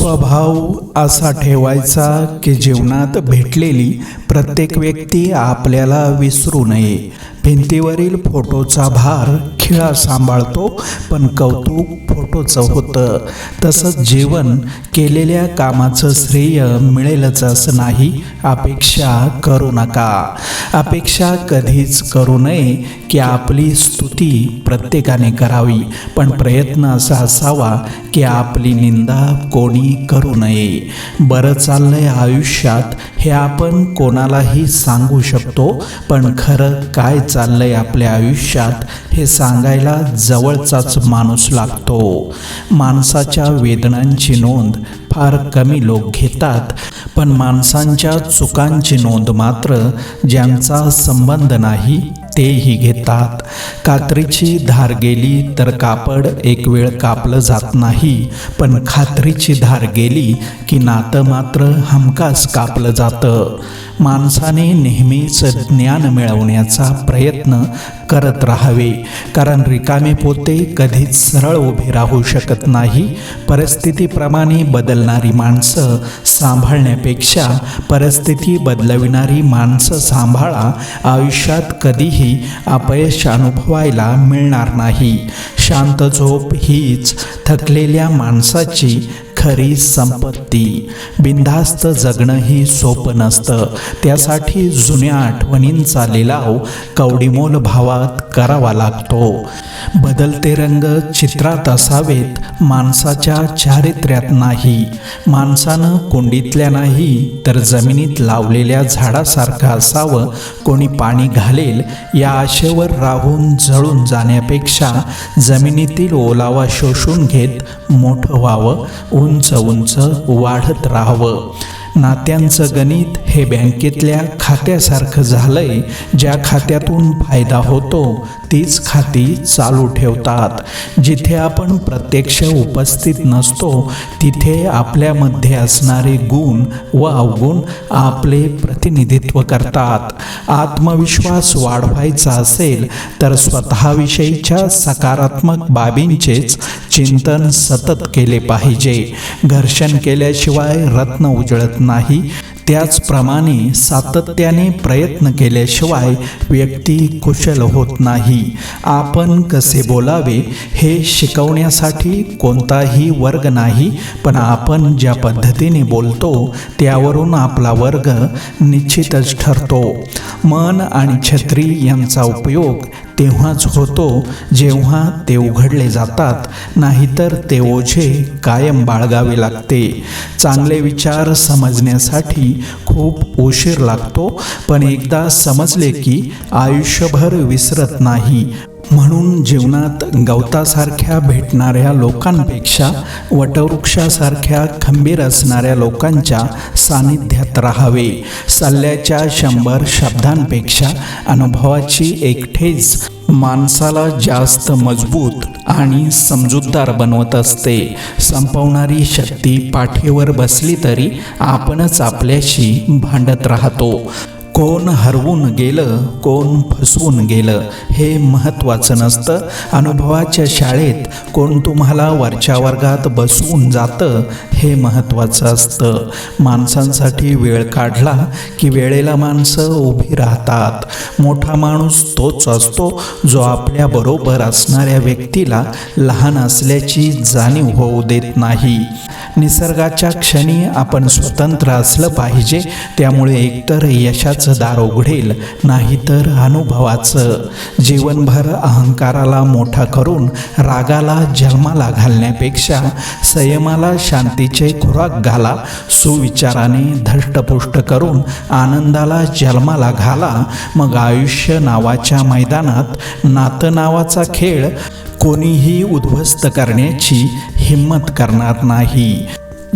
स्वभाव असा ठेवायचा की जीवनात भेटलेली प्रत्येक व्यक्ती आपल्याला विसरू नये. भिंतीवरील फोटोचा भार खिळा सांभाळतो, पण कौतुक फोटोचं होतं. तसंच जीवन केलेल्या कामाचं श्रेय मिळेलच असं नाही. अपेक्षा करू नका. अपेक्षा कधीच करू नये की आपली स्तुती प्रत्येकाने करावी, पण प्रयत्न असा असावा की आपली निंदा कोणी करू नये. बरं चाललंय आयुष्यात हे आपण कोणालाही सांगू शकतो, पण खरं काय चाललंय आपल्या आयुष्यात हे सांगायला जवळचाच माणूस लागतो. माणसाच्या वेदनांची नोंद फार कमी लोक घेतात, पण माणसांच्या चुकांची नोंद मात्र ज्यांचा संबंध नाही तेही घेतात. कात्रीची धार गेली तर कापड एक वेळ कापलं जात नाही, पण खात्रीची धार गेली की नातं मात्र हमखास कापलं जातं. माणसाने नेहमीच ज्ञान मिळवण्याचा प्रयत्न करत राहावे, कारण रिकामे पोते कधीच सरळ उभे राहू शकत नाही. परिस्थितीप्रमाणे बदलणारी माणसं सांभाळण्यापेक्षा परिस्थिती बदलविणारी माणसं सांभाळा. आयुष्यात कधीही अपयश अनुभवायला मिळणार नाही. शांत झोप हीच थकलेल्या माणसाची खरी संपत्ती. बिनधास्त जगणं ही सोपं नसतं. त्यासाठी जुन्या आठवणींचा लिलाव कवडीमोल भावात करावा लागतो. बदलते रंग चित्रात असावेत, माणसाच्या चारित्र्यात नाही. माणसानं कुंडीतल्या नाही तर जमिनीत लावलेल्या झाडासारखं असावं. कोणी पाणी घालेल या आशेवर राहून जळून जाण्यापेक्षा जमिनीतील ओलावा शोषून घेत मोठं व्हावं, उंच उंच वाढत राहावं. नात्यांचं गणित हे बँकेतल्या खात्यासारखं झालंय. ज्या खात्यातून फायदा होतो तीच खाती चालू ठेवतात. जिथे आपण प्रत्यक्ष उपस्थित नसतो तिथे आपल्यामध्ये असणारे गुण व अवगुण आपले प्रतिनिधित्व करतात. आत्मविश्वास वाढवायचा असेल तर स्वतःविषयीच्या सकारात्मक बाबींचेच चिंतन सतत केले पाहिजे. घर्षण केल्याशिवाय रत्न उजळत नाही. त्याचप्रमाणे सातत्याने प्रयत्न केल्याशिवाय व्यक्ती कुशल होत नाही. आपण कसे बोलावे हे शिकवण्यासाठी कोणताही वर्ग नाही, पण आपण ज्या पद्धतीने बोलतो त्यावरून आपला वर्ग निश्चितच ठरतो. मन आणि छत्री यांचा उपयोग तेव्हाच होतो जेव्हा ते उघडले जातात, नाहीतर ते ओझे कायम बाळगावे लागते. चांगले विचार समजण्यासाठी खूप उशीर लागतो, पण एकदा समजले की आयुष्यभर विसरत नाही. म्हणून जीवनात गवतासारख्या भेटणाऱ्या लोकांपेक्षा वटवृक्षासारख्या खंबीर असणाऱ्या लोकांच्या सानिध्यात राहावे. सल्ल्याच्या 100 शब्दांपेक्षा अनुभवाची एक ठेच माणसाला जास्त मजबूत आणि समजूतदार बनवत असते. संपवणारी शक्ती पाठीवर बसली तरी आपणच आपल्याशी भांडत राहतो. कोण हरवून गेलं, कोण फसवून गेलं हे महत्त्वाचं नसतं. अनुभवाच्या शाळेत कोण तुम्हाला वरच्या वर्गात बसवून जातं हे महत्त्वाचं असतं. माणसांसाठी वेळ काढला की वेळेला माणसं उभी राहतात. मोठा माणूस तोच असतो जो आपल्याबरोबर असणाऱ्या व्यक्तीला लहान असल्याची जाणीव होऊ देत नाही. निसर्गाच्या क्षणी आपण स्वतंत्र असलं पाहिजे. त्यामुळे एकतर यशाचं दार उघडेल, नाहीतर अनुभवाचं. जीवनभर अहंकाराला मोठा करून रागाला जन्माला घालण्यापेक्षा संयमाला शांतीचे खुराक घाला. सुविचाराने धष्टपुष्ट करून आनंदाला जन्माला घाला. मग आयुष्य नावाच्या मैदानात नातं नावाचा खेळ कोणीही उद्ध्वस्त करण्याची हिम्मत करणार नाही.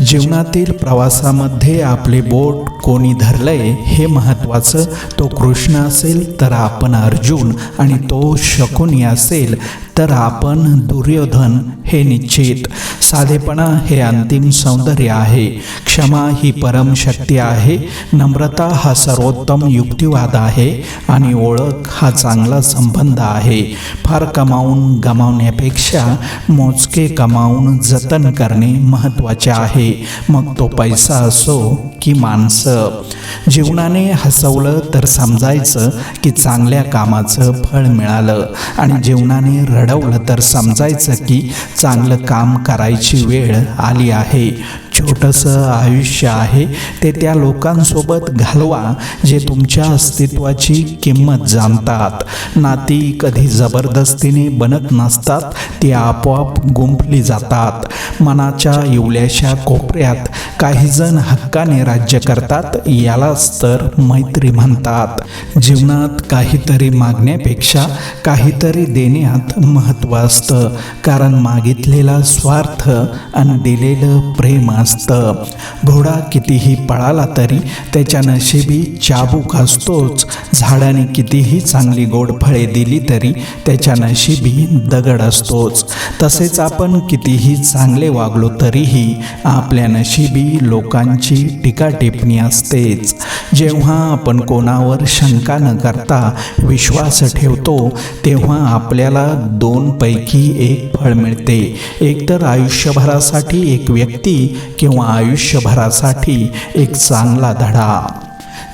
जीवनातील प्रवासामध्ये आपले बोट कोणी धरलंय हे महत्त्वाचं. तो कृष्ण असेल तर आपण अर्जुन, आणि तो शकुनी असेल तर आपण दुर्योधन हे निश्चित. साधेपणा हे अंतिम सौंदर्य आहे. क्षमा ही परम शक्ती आहे. नम्रता हा सर्वोत्तम युक्तिवाद आहे. आणि ओळख हा चांगला संबंध आहे. फार कमावून गमावण्यापेक्षा मोजके कमावून जतन करणे महत्त्वाचे आहे. आहे, मग तो पैसा असो की माणसं. जीवनाने हसवलं तर समजायचं की चांगल्या कामाचं फळ मिळालं, आणि जीवनाने रडवलं तर समजायचं की चांगलं काम करायची वेळ आली आहे. छोटंसं आयुष्य आहे ते त्या लोकांसोबत घालवा जे तुमच्या अस्तित्वाची किंमत जाणतात. नाती कधी जबरदस्तीने बनत नसतात, ती आपोआप गुंफली जातात. मनाच्या इवल्याशा कोपऱ्यात काही जण हक्काने राज्य करतात, यालाच तर मैत्री म्हणतात. जीवनात काहीतरी मागण्यापेक्षा काहीतरी देण्यात महत्त्व असतं, कारण मागितलेला स्वार्थ आणि दिलेलं प्रेम असतं. घोडा कितीही पळाला तरी त्याच्या नशिबी चाबूक असतोच. झाडाने कितीही चांगली गोड फळे दिली तरी त्याच्या नशिबी दगड असतोच. तसेच आपण कितीही चांगले वागलो तरीही आपल्या नशिबी लोकांची टीका टिप्पणी असतेच. जेव्हा आपण कोणावर शंका न करता विश्वास ठेवतो, तेव्हा आपल्याला 2 पैकी 1 फळ मिळते. एकतर आयुष्यभरासाठी एक व्यक्ती किंवा आयुष्यभरासाठी एक चांगला धडा.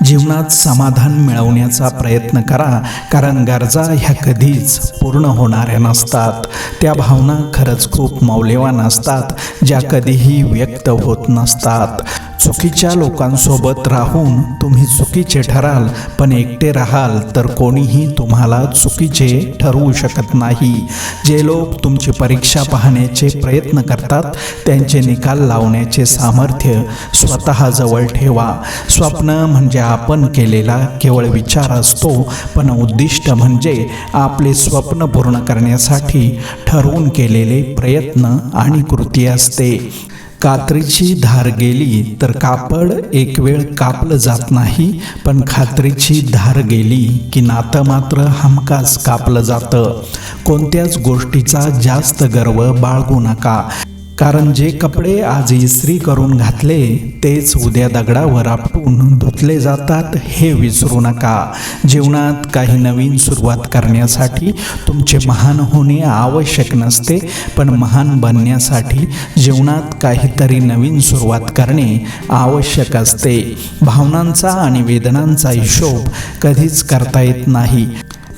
जीवनात समाधान मिळवण्याचा प्रयत्न करा, कारण गरजा ह्या कधीच पूर्ण होणाऱ्या नसतात. त्या भावना खरंच खूप मौल्यवान असतात, ज्या कधीही व्यक्त होत नसतात. चुकीच्या लोकांसोबत राहून तुम्ही चुकीचे ठराल, पण एकटे राहाल तर कोणीही तुम्हाला चुकीचे ठरवू शकत नाही. जे लोक तुमची परीक्षा पाहण्याचे प्रयत्न करतात, त्यांचे निकाल लावण्याचे सामर्थ्य स्वतःजवळ ठेवा. स्वप्न म्हणजे आपण केलेला केवळ विचार असतो, पण उद्दिष्ट म्हणजे आपले स्वप्न पूर्ण करण्यासाठी ठरवून केलेले प्रयत्न आणि कृती असते. कात्रीची धार गेली तर कापड एक वेळ कापलं जात नाही, पण खात्रीची धार गेली की नातं मात्र हमखास कापलं जातं. कोणत्याच गोष्टीचा जास्त गर्व बाळगू नका, कारण जे कपडे आज इस्त्री करून घातले तेच उद्या दगडावर आपटून धुतले जातात, हे विसरू नका. जीवनात काही नवीन सुरुवात करण्यासाठी तुमचे महान होणे आवश्यक नसते, पण महान बनण्यासाठी जीवनात काहीतरी नवीन सुरुवात करणे आवश्यक असते. भावनांचा आणि वेदनांचा हिशोब कधीच करता येत नाही.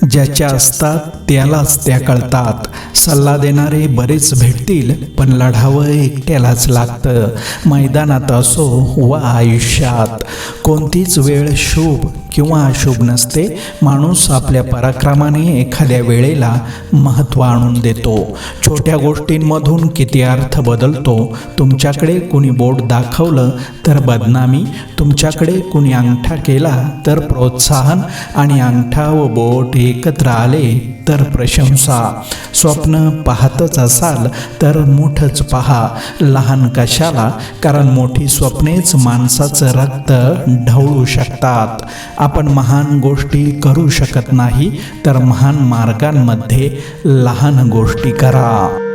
ज्याच्या असतात त्यालाच त्या कळतात. सल्ला देणारे बरेच भेटतील, पण लढावं एकट्यालाच लागतं. मैदानात असो वा आयुष्यात, कोणतीच वेळ शुभ किंवा अशुभ नसते. माणूस आपल्या पराक्रमाने एखाद्या वेळेला महत्त्व आणून देतो. छोट्या गोष्टींमधून किती अर्थ बदलतो. तुमच्याकडे कुणी बोट दाखवलं तर बदनामी, तुमच्याकडे कुणी अंगठा केला तर प्रोत्साहन, आणि अंगठा व बोट एकत्र आले तर प्रशंसा. स्वप्न पाहतच असाल तर मोठंच पहा, लहान कशाला, कारण मोठी स्वप्नेच माणसाचं रक्त ढवळू शकतात. आपण महान गोष्टी करू शकत नाही, तर महान मार्गांमध्ये लहान गोष्टी करा.